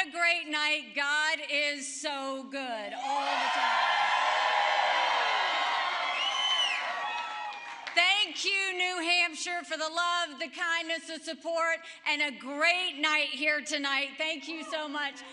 a great night. God is so good all the time. Thank you, New Hampshire, for the love, the kindness, the support, and a great night here tonight. Thank you so much.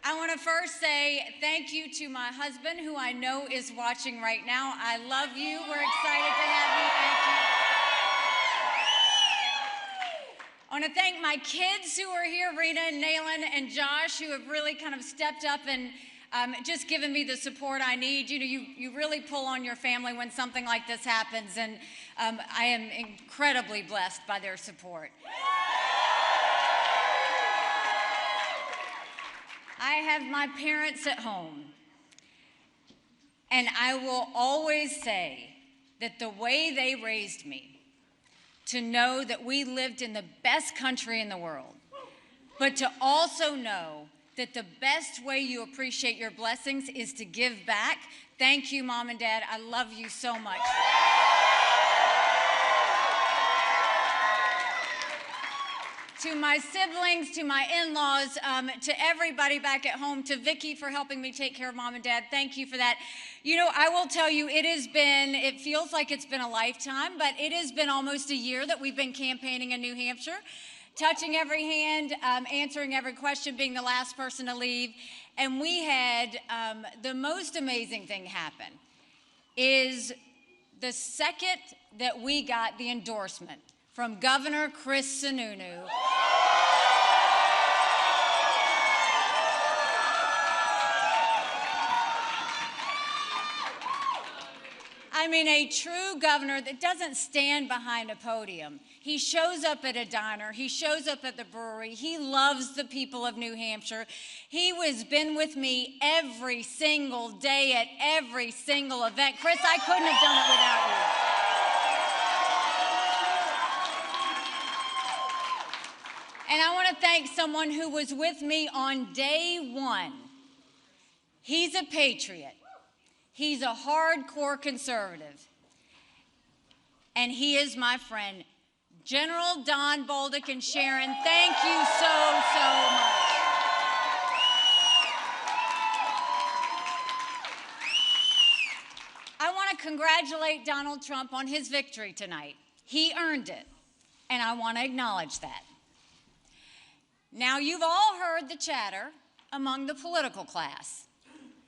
I want to first say thank you to my husband, who I know is watching right now. I love you. We're excited to have you. Thank you. I want to thank my kids who are here, Rena and Naylan and Josh, who have really kind of stepped up and just given me the support I need. You know, you really pull on your family when something like this happens, and I am incredibly blessed by their support. I have my parents at home, and I will always say that the way they raised me, to know that we lived in the best country in the world, but to also know that the best way you appreciate your blessings is to give back. Thank you, Mom and Dad. I love you so much. To my siblings, to my in-laws, to everybody back at home, to Vicki for helping me take care of Mom and Dad, thank you for that. You know, I will tell you, it feels like it's been a lifetime, but it has been almost a year that we've been campaigning in New Hampshire, touching every hand, answering every question, being the last person to leave. And we had the most amazing thing happen is the second that we got the endorsement from Governor Chris Sununu. I mean, a true governor that doesn't stand behind a podium. He shows up at a diner. He shows up at the brewery. He loves the people of New Hampshire. He has been with me every single day at every single event. Chris, I couldn't have done it without you. And I want to thank someone who was with me on day one. He's a patriot. He's a hardcore conservative. And he is my friend, General Don Bolduc. And Sharon, thank you so, so much. I want to congratulate Donald Trump on his victory tonight. He earned it, and I want to acknowledge that. Now, you've all heard the chatter among the political class.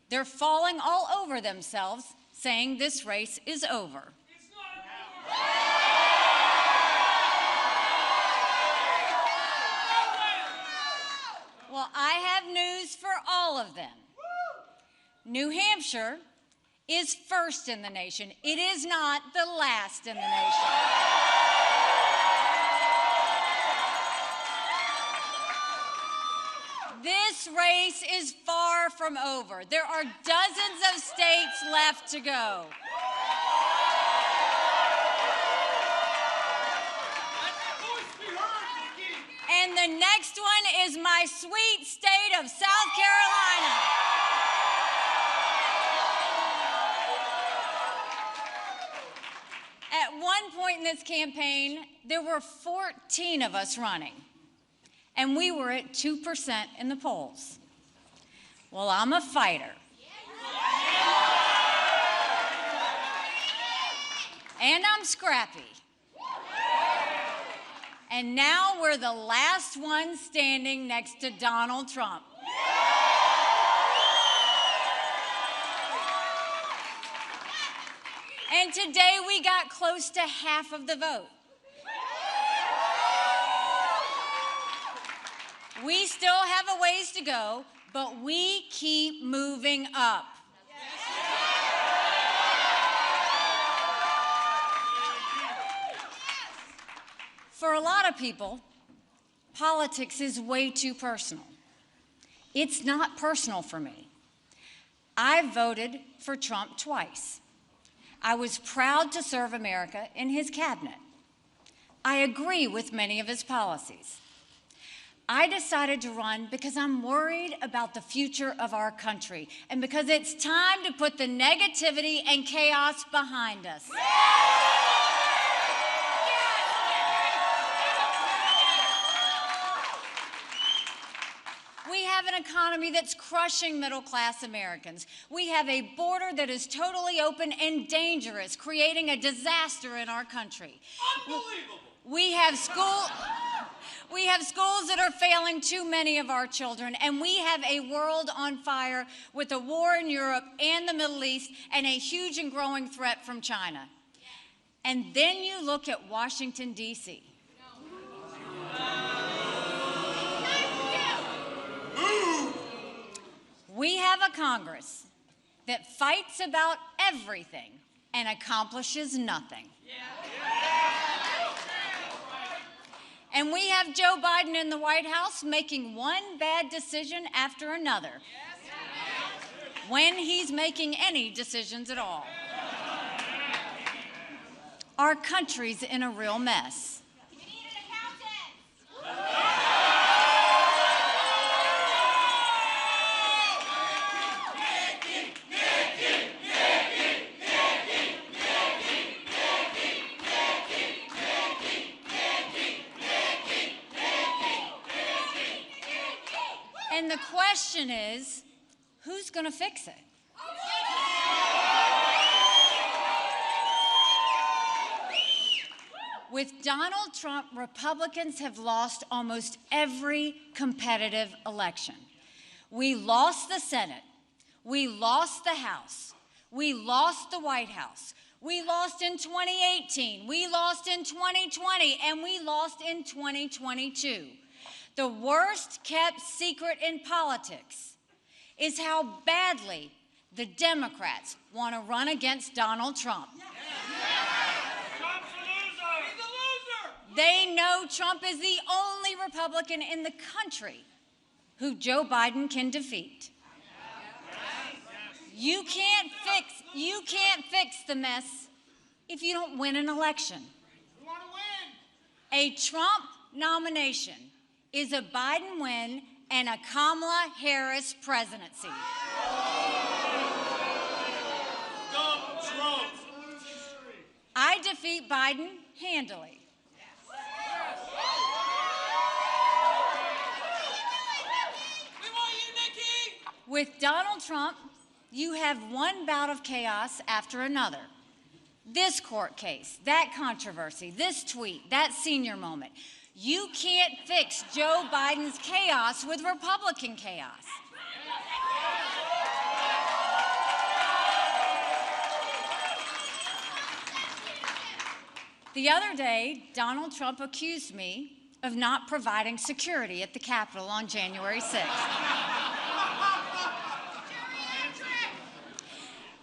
They're falling all over themselves, saying this race is over. It's not over. Well, I have news for all of them. New Hampshire is first in the nation. It is not the last in the nation. This race is far from over. There are dozens of states left to go. And the next one is my sweet state of South Carolina. At one point in this campaign, there were 14 of us running. And we were at 2% in the polls. Well, I'm a fighter. And I'm scrappy. And now we're the last one standing next to Donald Trump. And today we got close to half of the vote. We still have a ways to go, but we keep moving up. For a lot of people, politics is way too personal. It's not personal for me. I voted for Trump twice. I was proud to serve America in his cabinet. I agree with many of his policies. I decided to run because I'm worried about the future of our country and because it's time to put the negativity and chaos behind us. economy that's crushing middle-class Americans. We have a border that is totally open and dangerous, creating a disaster in our country. Unbelievable. We have schools that are failing too many of our children, and we have a world on fire with a war in Europe and the Middle East and a huge and growing threat from China. And then you look at Washington, D.C. We have a Congress that fights about everything and accomplishes nothing. And we have Joe Biden in the White House making one bad decision after another, when he's making any decisions at all. Our country's in a real mess. We need an accountant. And the question is, who's going to fix it? With Donald Trump, Republicans have lost almost every competitive election. We lost the Senate. We lost the House. We lost the White House. We lost in 2018. We lost in 2020. And we lost in 2022. The worst kept secret in politics is how badly the Democrats want to run against Donald Trump. They know Trump is the only Republican in the country who Joe Biden can defeat. You can't fix the mess if you don't win an election. We want to win. A Trump nomination is a Biden win and a Kamala Harris presidency. Dump Trump. I defeat Biden handily. We want you, Nikki. With Donald Trump, you have one bout of chaos after another. This court case, that controversy, this tweet, that senior moment. You can't fix Joe Biden's chaos with Republican chaos. The other day, Donald Trump accused me of not providing security at the Capitol on January 6th.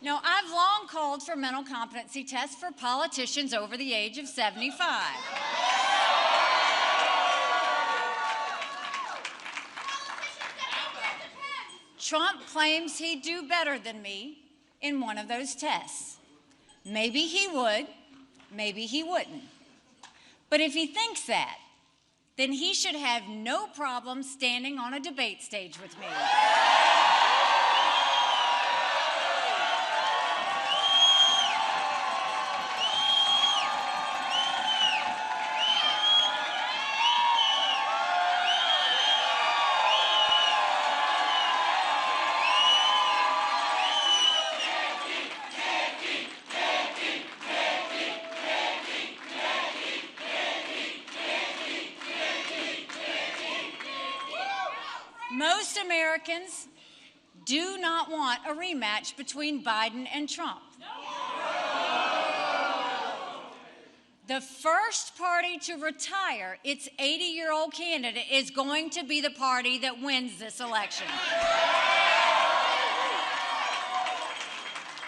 Now, I've long called for mental competency tests for politicians over the age of 75. Trump claims he'd do better than me in one of those tests. Maybe he would, maybe he wouldn't. But if he thinks that, then he should have no problem standing on a debate stage with me. Most Americans do not want a rematch between Biden and Trump. The first party to retire its 80-year-old candidate is going to be the party that wins this election.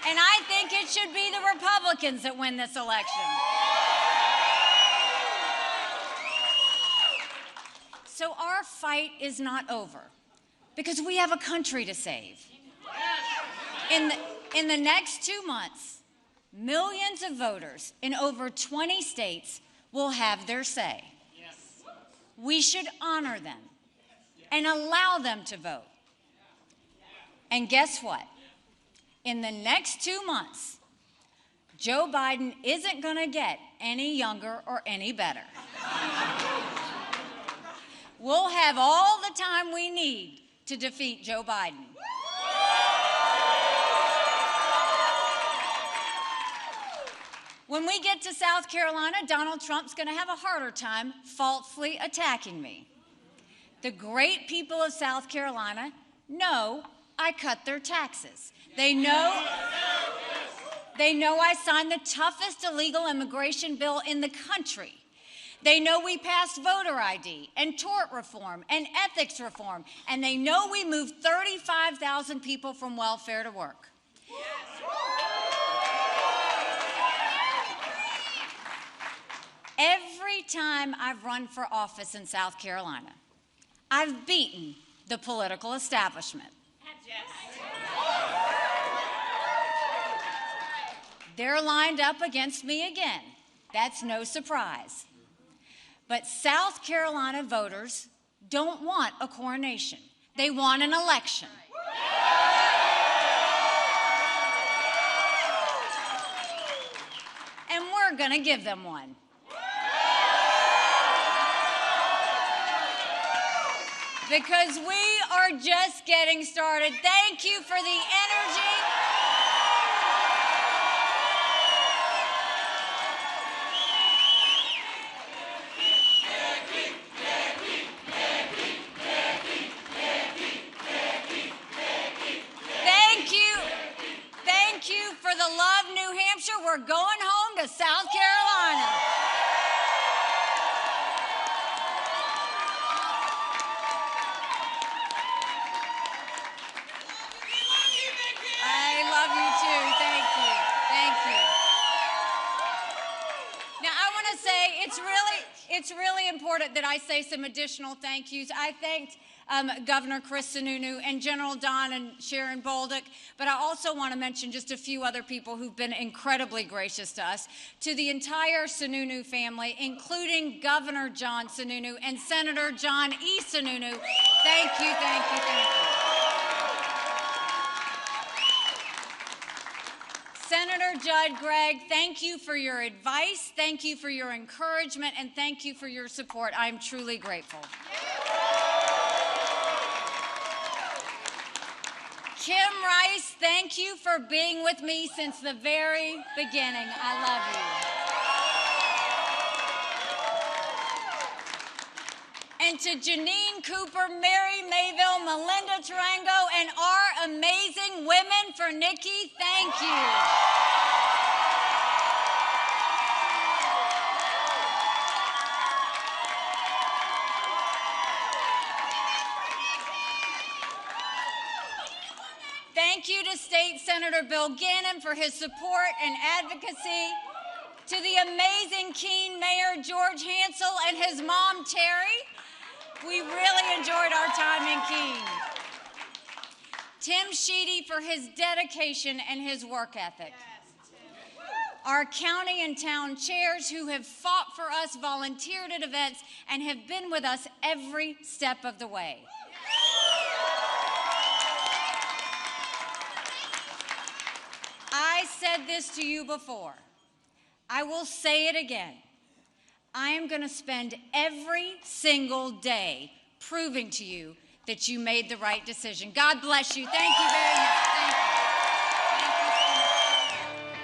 And I think it should be the Republicans that win this election. So our fight is not over, because we have a country to save. In the next 2 months, millions of voters in over 20 states will have their say. We should honor them and allow them to vote. And guess what? In the next 2 months, Joe Biden isn't going to get any younger or any better. We'll have all the time we need to defeat Joe Biden. When we get to South Carolina, Donald Trump's going to have a harder time falsely attacking me. The great people of South Carolina know I cut their taxes. They know I signed the toughest illegal immigration bill in the country. They know we passed voter ID and tort reform and ethics reform, and they know we moved 35,000 people from welfare to work. Every time I've run for office in South Carolina, I've beaten the political establishment. They're lined up against me again. That's no surprise. But South Carolina voters don't want a coronation. They want an election. And we're going to give them one. Because we are just getting started. Thank you for the energy. Thank you for the love, New Hampshire. We're going home to South Carolina. I love you too. Thank you. Thank you. Now, I want to say it's really important that I say some additional thank yous. I thanked Governor Chris Sununu and General Don and Sharon Bolduc, but I also want to mention just a few other people who've been incredibly gracious to us. To the entire Sununu family, including Governor John Sununu and Senator John E. Sununu, thank you, thank you, thank you. Senator Judd Gregg, thank you for your advice, thank you for your encouragement, and thank you for your support. I'm truly grateful. Kim Rice, thank you for being with me since the very beginning. I love you. And to Janine Cooper, Mary Mayville, Melinda Tarango, and our amazing women for Nikki, thank you. Thank you to State Senator Bill Gannon for his support and advocacy, to the amazing Keene Mayor George Hansel and his mom Terry. We really enjoyed our time in Keene. Tim Sheedy for his dedication and his work ethic. Our county and town chairs who have fought for us, volunteered at events, and have been with us every step of the way. I said this to you before. I will say it again. I am going to spend every single day proving to you that you made the right decision. God bless you. Thank you very much.